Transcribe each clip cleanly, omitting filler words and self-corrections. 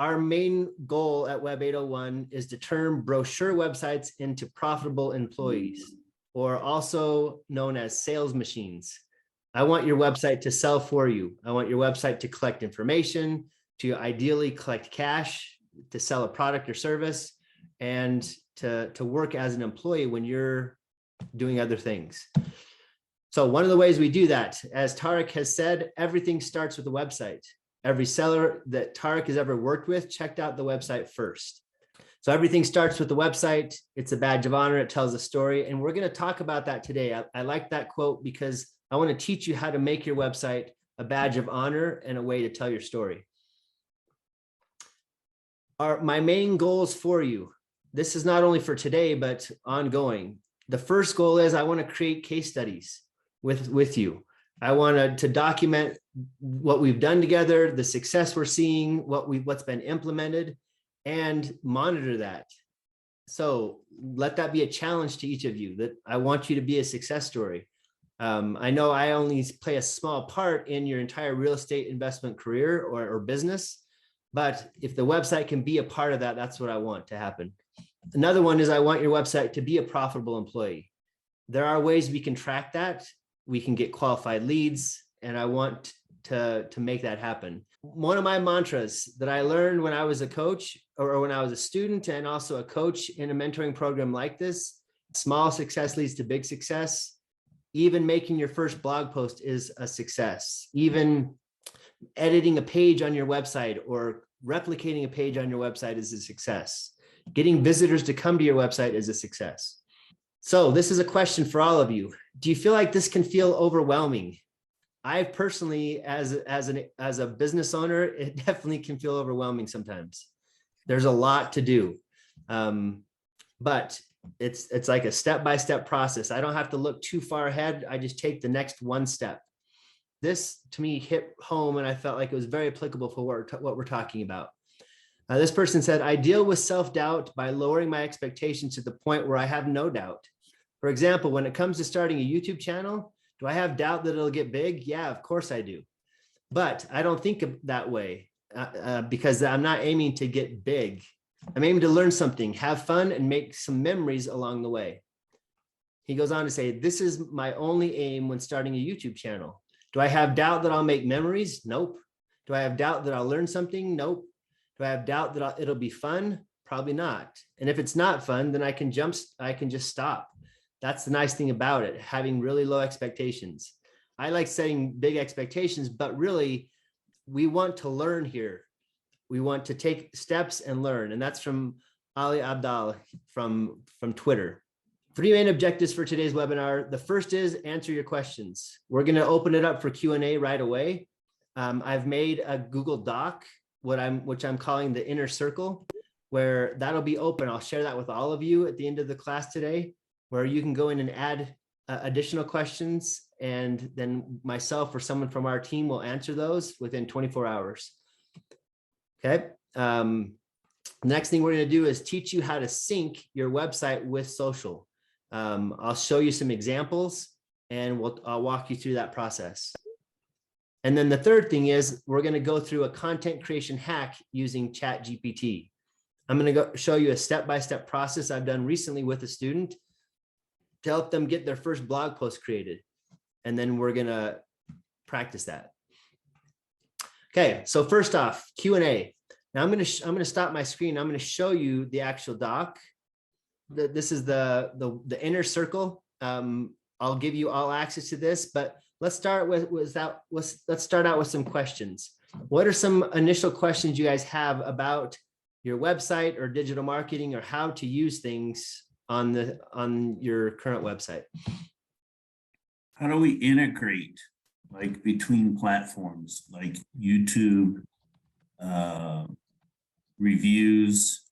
our main goal at WEB801 is to turn brochure websites into profitable employees, or also known as sales machines. I want your website to sell for you. I want your website to collect information, to ideally collect cash, to sell a product or service, and to work as an employee when you're doing other things. So one of the ways we do that, as Tarek has said, everything starts with the website. Every seller that Tarek has ever worked with checked out the website first. So everything starts with the website. It's a badge of honor. It tells a story. And we're going to talk about that today. I like that quote because I want to teach you how to make your website a badge of honor and a way to tell your story. My main goals for you. This is not only for today, but ongoing. The first goal is I want to create case studies with you. I wanted to document what we've done together, the success we're seeing, what's been implemented, and monitor that. So let that be a challenge to each of you, that I want you to be a success story. I know I only play a small part in your entire real estate investment career or business, but if the website can be a part of that, that's what I want to happen. Another one is I want your website to be a profitable employee. There are ways we can track that. We can get qualified leads, and I want to make that happen. One of my mantras that I learned when I was a coach or when I was a student and also a coach in a mentoring program like this, small success leads to big success. Even making your first blog post is a success. Even editing a page on your website or replicating a page on your website is a success. Getting visitors to come to your website is a success. So this is a question for all of you. Do you feel like this can feel overwhelming? I personally, as a business owner, it definitely can feel overwhelming sometimes. There's a lot to do, but it's like a step-by-step process. I don't have to look too far ahead. I just take the next one step. This to me hit home, and I felt like it was very applicable for what we're talking about. This person said, I deal with self-doubt by lowering my expectations to the point where I have no doubt. For example, when it comes to starting a YouTube channel, do I have doubt that it'll get big? Yeah, of course I do. But I don't think of that way because I'm not aiming to get big. I'm aiming to learn something, have fun, and make some memories along the way. He goes on to say, this is my only aim when starting a YouTube channel. Do I have doubt that I'll make memories? Nope. Do I have doubt that I'll learn something? Nope. Do I have doubt that it'll be fun? Probably not. And if it's not fun, then I can just stop. That's the nice thing about it, having really low expectations. I like setting big expectations, but really we want to learn here. We want to take steps and learn. And that's from Ali Abdal from Twitter. 3 main objectives for today's webinar. The first is answer your questions. We're going to open it up for Q&A right away. I've made a Google Doc, which I'm calling the Inner Circle, where that'll be open. I'll share that with all of you at the end of the class today, where you can go in and add additional questions, and then myself or someone from our team will answer those within 24 hours. Okay. Next thing we're going to do is teach you how to sync your website with social. I'll show you some examples, and I'll walk you through that process. And then the third thing is we're going to go through a content creation hack using ChatGPT. I'm going to show you a step-by-step process I've done recently with a student to help them get their first blog post created. And then we're going to practice that. Okay, so first off, Q&A. Now I'm going to stop my screen. I'm going to show you the actual doc. This is the Inner Circle. I'll give you all access to this, but let's start let's start out with some questions. What are some initial questions you guys have about your website or digital marketing, or how to use things on your current website? How do we integrate like between platforms like YouTube, reviews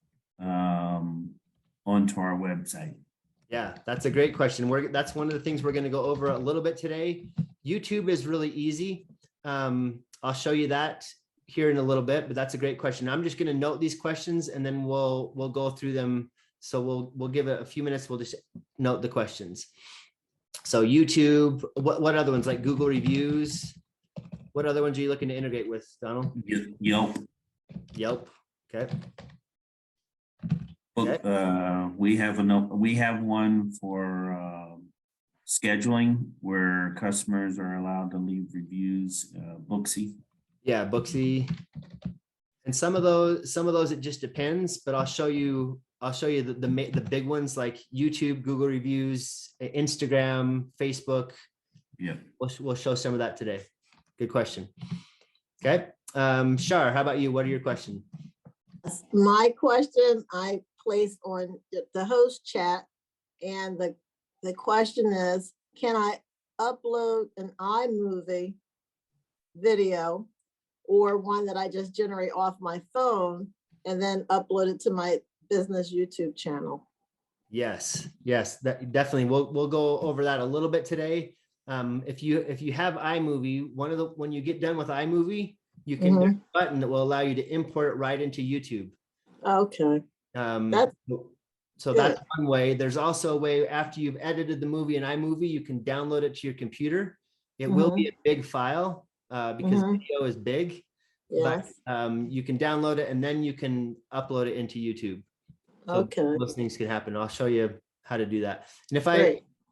onto our website? Yeah, that's a great question. That's one of the things we're going to go over a little bit today. YouTube is really easy. I'll show you that here in a little bit, but that's a great question. I'm just going to note these questions and then we'll go through them. So we'll give it a few minutes. We'll just note the questions. So YouTube, what other ones, like Google reviews? What other ones are you looking to integrate with, Donald? Yelp. Yelp. Okay. Book, we have one for scheduling where customers are allowed to leave reviews, Booksy. Yeah, Booksy. And some of those it just depends, but I'll show you the big ones like YouTube, Google reviews, Instagram, Facebook. Yeah. We'll show some of that today. Good question. Okay. Shar, how about you? What are your questions? My question I placed on the host chat, and the question is, can I upload an iMovie video or one that I just generate off my phone and then upload it to my business YouTube channel? Yes, that definitely. We'll go over that a little bit today. If you have iMovie, when you get done with iMovie, you can there's a button that will allow you to import it right into YouTube. Okay. So that's one way. There's also a way after you've edited the movie in iMovie, you can download it to your computer. It will be a big file because video is big, but you can download it and then you can upload it into YouTube. So those things can happen. I'll show you how to do that. And if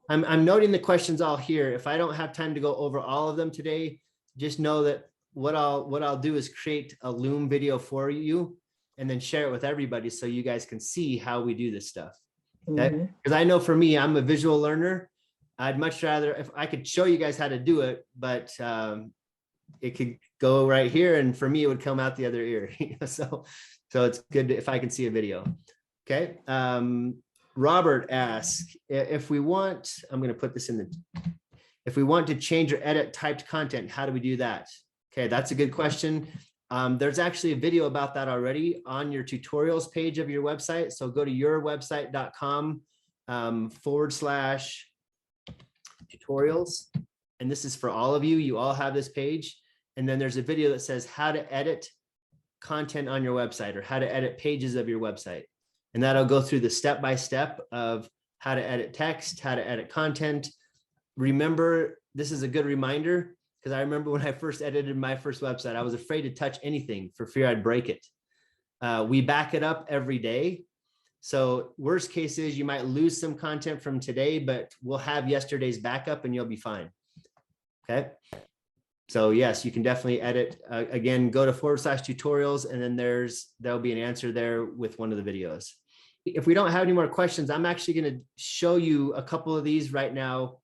I'm noting the questions all here. If I don't have time to go over all of them today, just know that what I'll do is create a Loom video for you and then share it with everybody so you guys can see how we do this stuff. Okay? Because I know for me, I'm a visual learner. I'd much rather if I could show you guys how to do it, but it could go right here, and for me, it would come out the other ear. So it's good if I can see a video. Okay. Robert asked if we want, I'm going to put this in if we want to change or edit typed content, how do we do that? Okay, that's a good question. There's actually a video about that already on your tutorials page of your website. So go to yourwebsite.com /tutorials. And this is for all of you. You all have this page. And then there's a video that says how to edit content on your website or how to edit pages of your website. And that'll go through the step-by-step of how to edit text, how to edit content. Remember, this is a good reminder because I remember when I first edited my first website, I was afraid to touch anything for fear I'd break it. We back it up every day. So worst case is you might lose some content from today, but we'll have yesterday's backup and you'll be fine. Okay. So yes, you can definitely edit. Again, go to /tutorials and then there'll be an answer there with one of the videos. If we don't have any more questions, I'm actually going to show you a couple of these right now.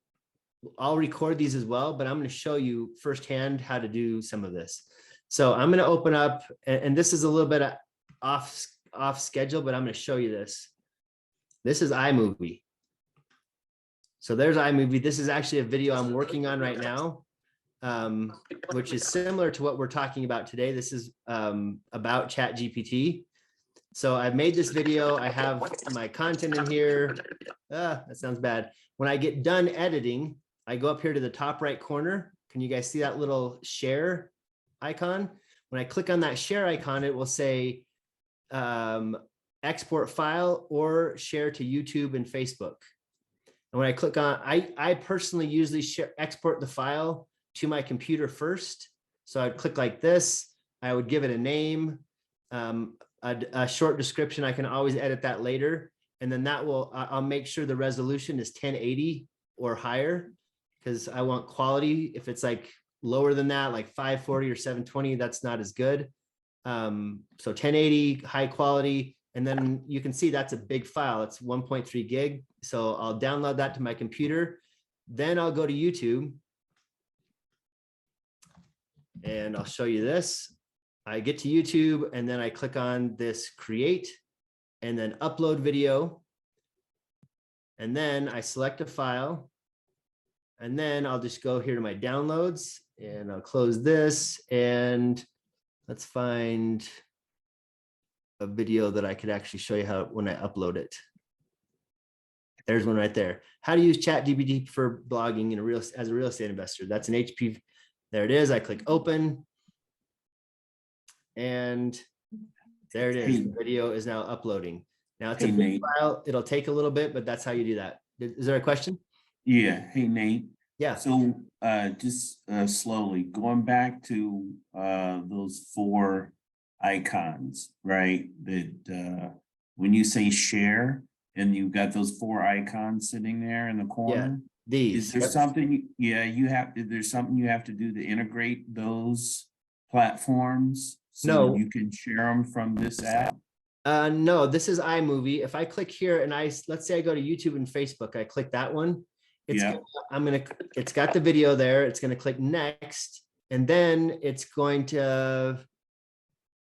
I'll record these as well, but I'm going to show you firsthand how to do some of this. So I'm going to open up, and this is a little bit off schedule, but I'm going to show you this. This is iMovie. So there's iMovie. This is actually a video I'm working on right now, which is similar to what we're talking about today. This is about ChatGPT. So I've made this video. I have my content in here. That sounds bad. When I get done editing, I go up here to the top right corner. Can you guys see that little share icon? When I click on that share icon, it will say export file or share to YouTube and Facebook. And when I click on, I personally usually export the file to my computer first. So I'd click like this. I would give it a name, a short description. I can always edit that later. And then that will, I'll make sure the resolution is 1080 or higher because I want quality. If it's like lower than that, like 540 or 720, that's not as good. So 1080, high quality. And then you can see that's a big file. It's 1.3 gig. So I'll download that to my computer. Then I'll go to YouTube and I'll show you this. I get to YouTube and then I click on this create and then upload video. And then I select a file and then I'll just go here to my downloads and I'll close this and let's find a video that I could actually show you how when I upload it. There's one right there. How to use ChatGPT for blogging as a real estate investor. That's an HP. There it is. I click open. And there it is. The video is now uploading. Now it's a big file. It'll take a little bit, but that's how you do that. Is there a question? Yeah. Hey, Nate. Yeah. So just slowly going back to those 4 icons, right? That when you say share and you've got those 4 icons sitting there in the Yeah, corner, is these. there Yep. something, there's something you have to do to integrate those platforms so No. you can share them from this app? No, this is iMovie. If I click here and let's say I go to YouTube and Facebook, I click that one. Yeah. It's got the video there. It's gonna click next, and then it's going to,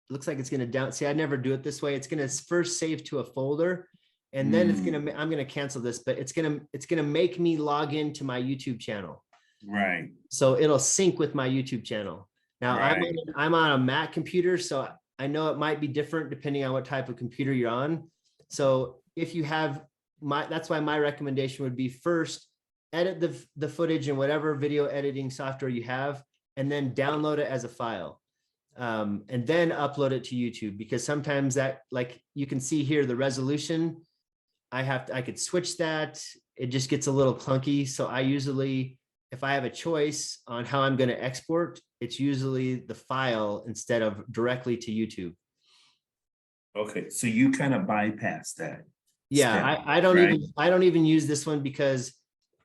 looks like it's gonna down, see, I never do it this way. It's gonna first save to a folder, and then I'm gonna cancel this, but it's gonna make me log into my YouTube channel. Right. So it'll sync with my YouTube channel. Now Right. I'm on a Mac computer, so I know it might be different depending on what type of computer you're on. So if you have that's why my recommendation would be first edit the footage in whatever video editing software you have, and then download it as a file. And then upload it to YouTube, because sometimes that, like you can see here, the resolution, I could switch that. It just gets a little clunky. So I usually, if I have a choice on how I'm going to export, it's usually the file instead of directly to YouTube. Okay, so you kind of bypass that. Yeah, step, I don't right? I don't even use this one, because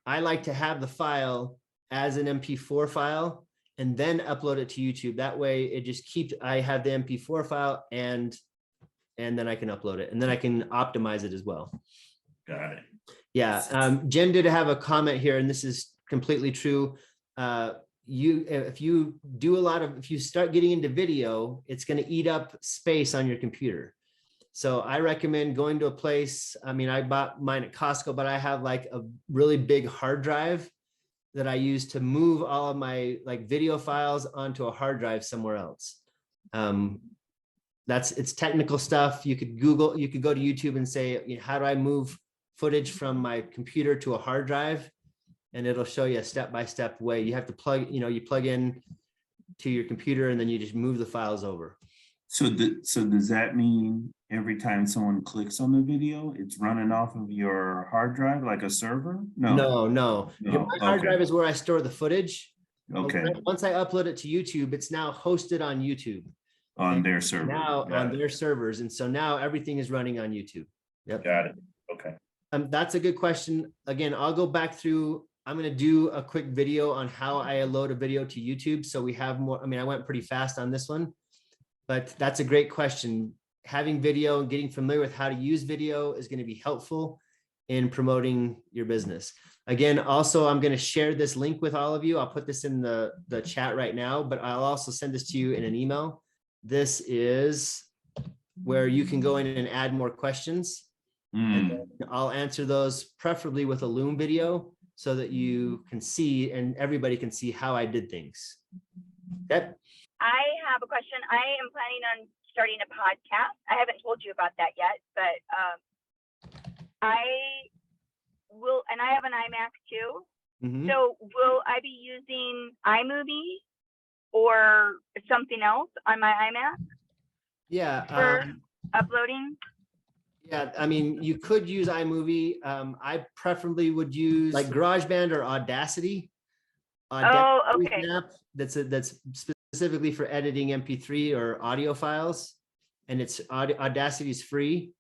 I like to have the file as an MP4 file and then upload it to YouTube. That way it just keeps, I have the MP4 file and then I can upload it, and then I can optimize it as well. Got it. Yeah, Jen did have a comment here, and this is completely true. If you start getting into video, it's going to eat up space on your computer. So I recommend going to a place. I mean, I bought mine at Costco, but I have like a really big hard drive that I use to move all of my like video files onto a hard drive somewhere else. It's technical stuff. You could go to YouTube and say, you know, how do I move footage from my computer to a hard drive? And it'll show you a step-by-step way. You have to you plug in to your computer, and then you just move the files over. So does that mean every time someone clicks on the video, it's running off of your hard drive like a server? No. My hard drive is where I store the footage. Okay. Once I upload it to YouTube, it's now hosted on YouTube. On their server. Now on their servers. And so now everything is running on YouTube. Yep. Got it. Okay. That's a good question. Again, I'll go back through. I'm going to do a quick video on how I load a video to YouTube. So we have more. I mean, I went pretty fast on this one, but that's a great question. Having video and getting familiar with how to use video is going to be helpful in promoting your business. Again, also, I'm going to share this link with all of you. I'll put this in the chat right now, but I'll also send this to you in an email. This is where you can go in and add more questions. And then I'll answer those, preferably with a Loom video, so that you can see and everybody can see how I did things. Okay. I have a question. I am planning on starting a podcast. I haven't told you about that yet, but I will, and I have an iMac too. Mm-hmm. So will I be using iMovie or something else on my iMac Yeah. for uploading? Yeah, I mean, you could use iMovie. I preferably would use like GarageBand or Audacity. Oh, okay. An app that's specifically for editing MP3 or audio files, and Audacity is free.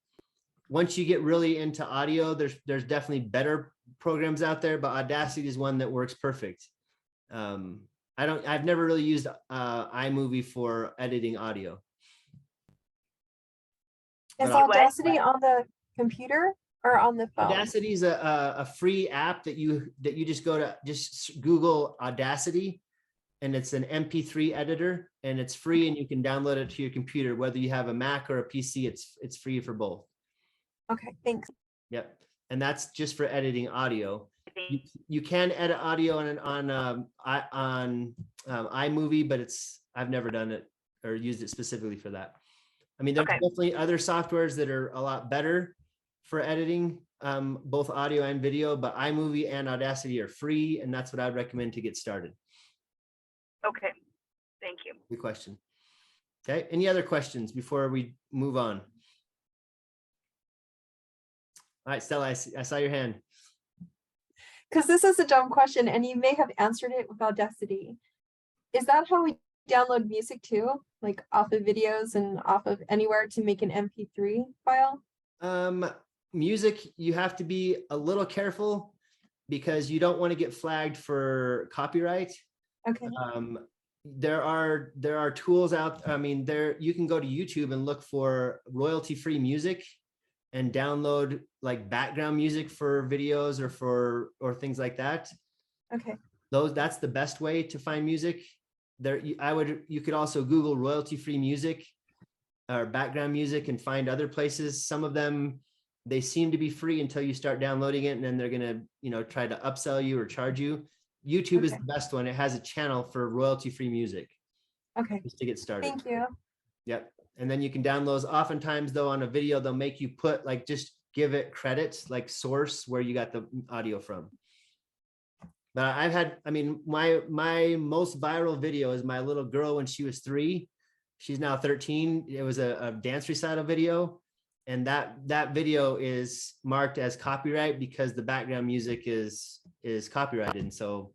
Once you get really into audio, there's definitely better programs out there, but Audacity is one that works perfect. I've never really used iMovie for editing audio. Is Audacity on the computer or on the phone? Audacity is a free app that you just go to, just Google Audacity, and it's an MP3 editor, and it's free, and you can download it to your computer, whether you have a Mac or a PC. It's free for both. Okay, thanks. Yep, and that's just for editing audio. You can edit audio on iMovie, but I've never done it or used it specifically for that. I mean, there's definitely other softwares that are a lot better for editing, both audio and video, but iMovie and Audacity are free, and that's what I'd recommend to get started. Okay, thank you. Good question. Okay, any other questions before we move on? All right, Stella, I saw your hand. Because this is a dumb question, and you may have answered it with Audacity. Is that how we download music too, like off of videos and off of anywhere to make an MP3 file? Music, you have to be a little careful because you don't want to get flagged for copyright. Okay, There are tools out. I mean, you can go to YouTube and look for royalty-free music and download like background music for videos or things like that. okay, That's the best way to find music. You could also Google royalty-free music or background music and find other places. Some of them, they seem to be free until you start downloading it, and then they're gonna, try to upsell you or charge you. YouTube is Okay. the best one. It has a channel for royalty-free music okay. just to get started. Thank you. Yep. And then you can download those. Oftentimes though, on a video, they'll make you put like, just give it credits, like source where you got the audio from. But my most viral video is my little girl when she was 3. She's now 13. It was a dance recital video. And that video is marked as copyright because the background music is copyrighted. And so,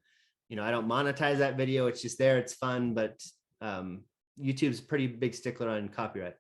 I don't monetize that video. It's just there. It's fun, but YouTube's a pretty big stickler on copyright.